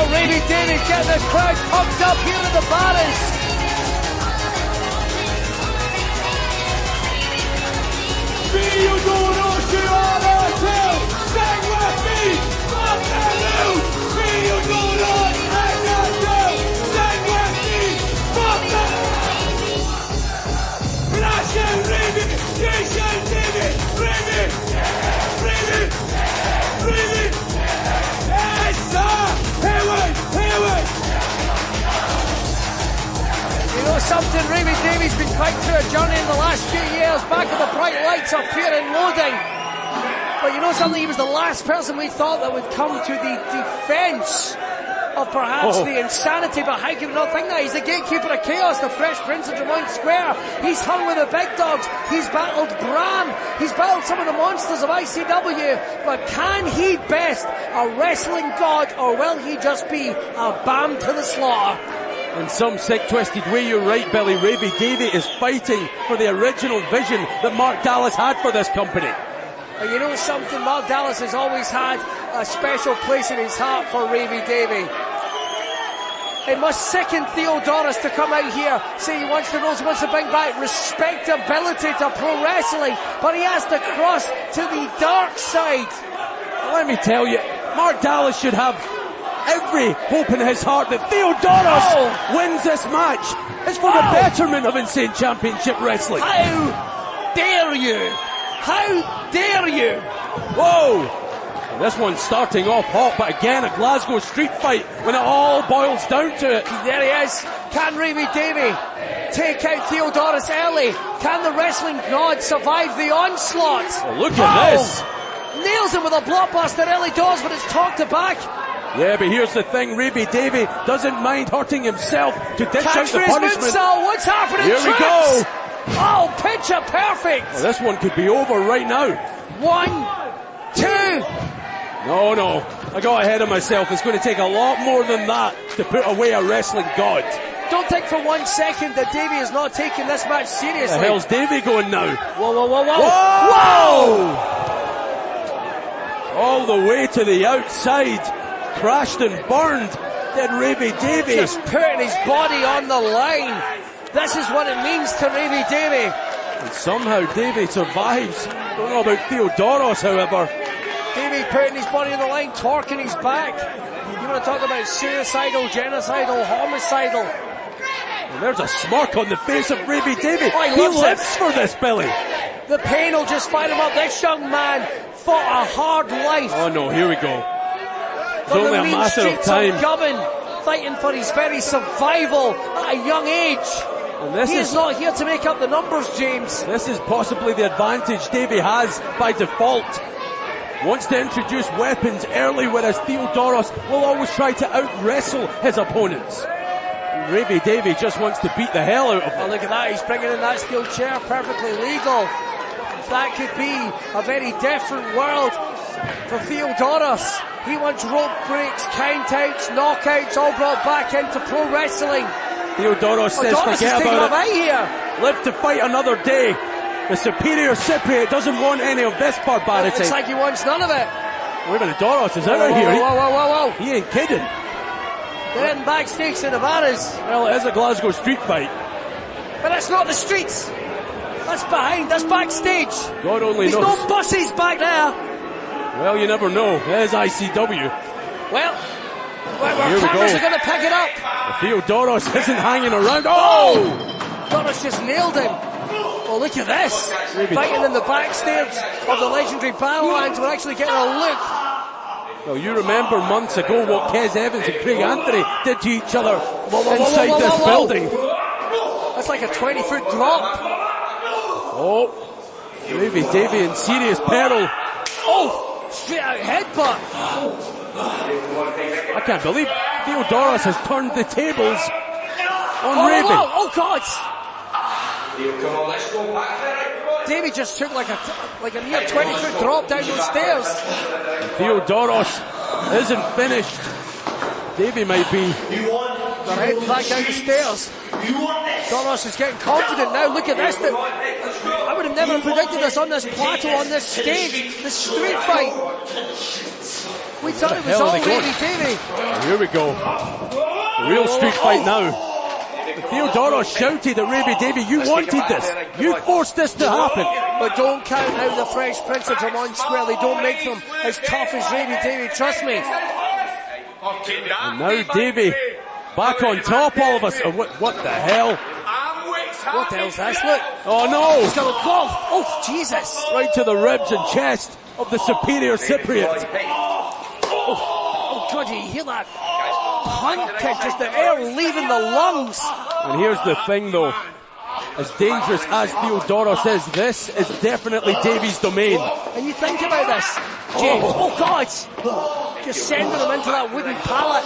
Oh, Ravy Davey getting the crowd pumped up here in the Barras. Sing with me! Buckaroo! Sing with me! Buckaroo! Gracias, Ravy! Jason Davey! Ravy! Yes, sir! Here we! You know something, Ravy Davey's been quite through a journey in the last few years, back at the bright lights up here in Loading. But you know something, he was the last person we thought that would come to the defence of perhaps the insanity, but how can you not think that? He's the gatekeeper of chaos, the Fresh Prince of Drummond Square. He's hung with the big dogs, he's battled Bram, he's battled some of the monsters of ICW, but can he best a wrestling god, or will he just be a Bam to the slaughter? In some sick, twisted way, you're right, Billy. Ravy Davey is fighting for the original vision that Mark Dallas had for this company. You know something, Mark Dallas has always had a special place in his heart for Ravy Davey. It must sicken Theodoros to come out here, say he wants to bring back respectability to pro wrestling, but he has to cross to the dark side. Let me tell you, Mark Dallas should have every hope in his heart that Theodoros wins this match. It's for the betterment of Insane Championship Wrestling. How dare you? How dare you? Whoa! This one's starting off hot, but again, a Glasgow street fight when it all boils down to it. There he is. Can Ravy Davey take out Theodoros early? Can the wrestling god survive the onslaught? Well, look at this. Nails him with a blockbuster early doors, but it's talked to back. Yeah, but here's the thing, Ravy Davey doesn't mind hurting himself to dish out the punishment. What's happening? Here we go. Oh, picture perfect. Well, this one could be over right now. 1, 2. No, I got ahead of myself. It's going to take a lot more than that to put away a wrestling god. Don't think for 1 second that Davey is not taking this match seriously. The hell's Davey going now? Whoa! All the way to the outside. Crashed and burned. Did Ravy Davey. Just putting his body on the line. This is what it means to Ravy Davey. And somehow Davey survives. Don't know about Theodoros, however. Davey putting his body on the line, torquing his back. You want to talk about suicidal, genocidal, homicidal. And there's a smirk on the face of Ravy Davey. He lives for this, Billy. The pain will just fire him up. This young man fought a hard life. Oh no, here we go. It's only a matter of time. Govan, fighting for his very survival at a young age. And this is not here to make up the numbers, James. This is possibly the advantage Davey has by default. Wants to introduce weapons early, whereas Theodoros will always try to out-wrestle his opponents. Ravy Davey just wants to beat the hell out of him. Oh, look at that, he's bringing in that steel chair, perfectly legal. That could be a very different world for Theodoros. He wants rope breaks, countouts, knockouts, all brought back into pro wrestling. Theodoros says, forget about it. Here. Live to fight another day. The superior Cypriot doesn't want any of this barbarity. It's like he wants none of it. Wait a minute, Doros is out of here. Whoa. He ain't kidding. They're heading backstage to the Barras. Well, it is a Glasgow street fight. But that's not the streets. That's behind, that's backstage. God only knows. There's no buses back there. Well, you never know. There's ICW. Well, our cameras are going to pick it up. Theodoros isn't hanging around. Oh! Doros just nailed him. Oh, look at this. Fighting in the backstage of the legendary Badlands. We're actually getting a look. Well, you remember months ago what Kez Evans and Craig Anthony did to each other inside this building. That's like a 20-foot drop. Oh, Ravy Davey in serious peril. Oh, straight out headbutt. I can't believe Theodoros has turned the tables on Ravy. Oh, God. Come on, let's go back there. Davey just took like a near 20-foot drop down those stairs. Theodoros isn't finished. Davey might be. They're heading back down the stairs. Doros is getting confident now. Look at this. I would have never predicted this on this plateau, on this stage, this street fight. We thought it was all Ravy Davey. Here we go. Real street fight now. Theodoros shouted at Ravy Davey, you wanted this. You forced this to happen. But don't count out the Fresh Prince of Vermont Square. They don't make them as tough as Ravy Davey, trust me. And now Davey back on top, all of us. What the hell? What the hell's this? Look. Oh no! He's got a glove. Oh, Jesus. Right to the ribs and chest of the superior Cypriot. Oh God, you hear that punt kick, just the air leaving the lungs. And here's the thing though, as dangerous as Theodoros is, this is definitely Davey's domain. And you think about this, James, oh God, just sending him into that wooden pallet.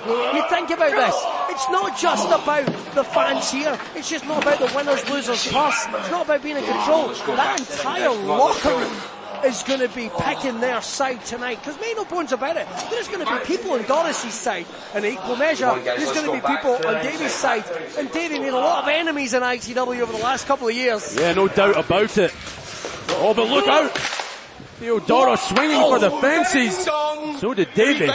You think about this, it's not just about the fans here, it's just not about the winners, losers, purse, it's not about being in control. That entire locker room is going to be picking their side tonight, because make no bones about it, there's going to be people on Doris' side in equal measure, there's going to be people on Davey's side, and Davey made a lot of enemies in ICW over the last couple of years. Yeah, no doubt about it. Oh, but look out! Theodoros swinging for the fences. So did Davey.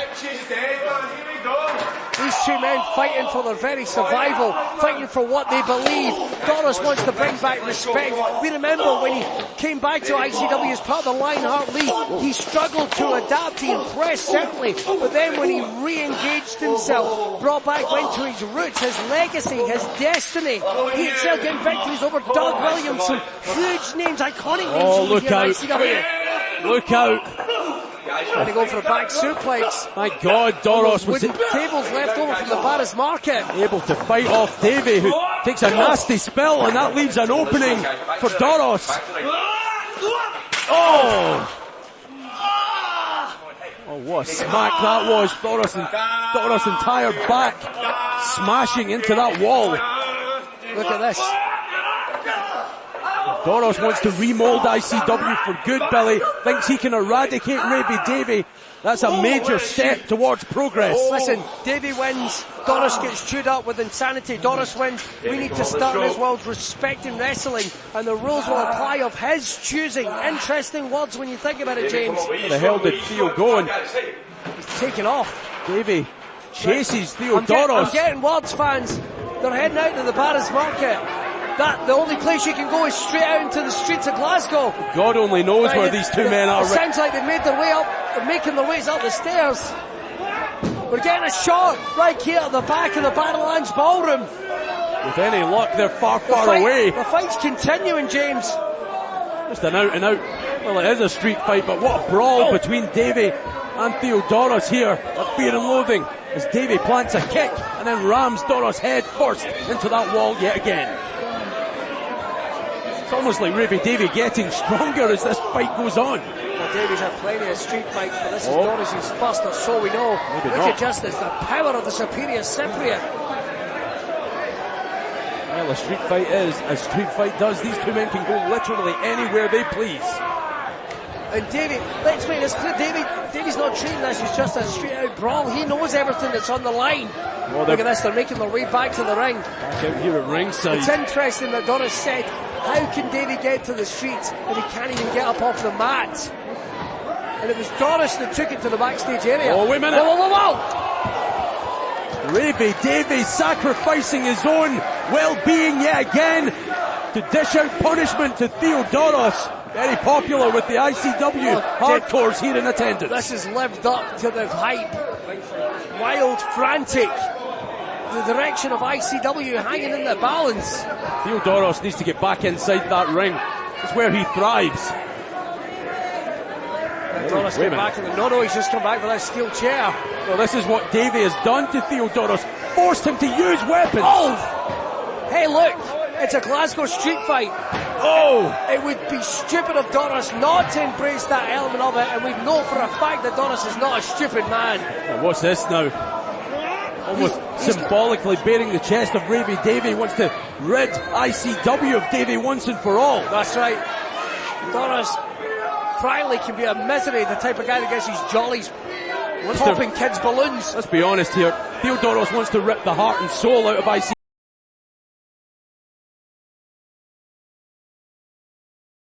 These two men fighting for their very survival, fighting for what they believe. Doros wants to bring back respect. We remember when he came back to ICW as part of the Lionheart League, he struggled to adapt, he impressed certainly, but then when he re-engaged himself, brought back, went to his roots, his legacy, his destiny, he excelled getting victories over Doug Williamson, huge names, iconic names. Oh, look out. ICW. Look out. And they go for a back suplex. My God, Doros was wooden tables left over from the Paris market. able to fight off Davey, who takes a nasty spill, and that leaves an opening for Doros. Oh! Oh, what a smack that was. Doros' entire back smashing into that wall. Look at this. Doros wants to remold ICW for good, Billy. Thinks he can eradicate Ravy Davey. That's a major step towards progress. Listen, Davey wins. Doros gets chewed up with insanity. Doros wins. We need to start in this world respecting wrestling, and the rules will apply of his choosing. Interesting words when you think about it, James. Where the hell did Theo go? And he's taken off. Davey chases Theodoros. I'm getting words, fans. They're heading out to the Paris market. The only place you can go is straight out into the streets of Glasgow. God only knows where these two men are. It sounds like they've made their way up, they're making their ways up the stairs. We're getting a shot right here at the back of the Badlands Ballroom. With any luck, they're far away. The fight's continuing, James. Just an out and out. Well, it is a street fight, but what a brawl between Davey and Theodoros here at Fear and Loathing, as Davey plants a kick and then rams Doros head first into that wall yet again. It's almost like Ravy Davey getting stronger as this fight goes on. Well, Davey's had plenty of street fights, but this is Doros' first, or so we know. Maybe Look not. at just this, the power of the superior Cypriot. Well, a street fight is a street fight does. These two men can go literally anywhere they please. And Davey, let's make this clear, Davey's not treating this as just a straight out brawl. He knows everything that's on the line. Well, look at this, they're making their way back to the ring. Back out here at ringside. It's interesting that Doros said, how can Davey get to the streets if he can't even get up off the mat? And it was Doros that took it to the backstage area. Oh, wait a minute. Whoa. Ravy Davey sacrificing his own well-being yet again to dish out punishment to Theodoros. Very popular with the ICW hardcores here in attendance. This has lived up to the hype. Wild, frantic. The direction of ICW hanging in the balance. Theodoros needs to get back inside that ring. It's where he thrives. Doros came back in the... No, he's just come back with that steel chair. Well, this is what Davey has done to Theodoros. Forced him to use weapons. Oh! Hey, look! It's a Glasgow street fight. Oh! It would be stupid of Doros not to embrace that element of it, and we know for a fact that Doros is not a stupid man. Well, what's this now? Almost symbolically bearing the chest of Ravy Davey. Wants to rid ICW of Davey once and for all. That's right. Doros frankly can be a misery, the type of guy that gets his jollies popping kids' balloons. Let's be honest here. Theodoros wants to rip the heart and soul out of ICW.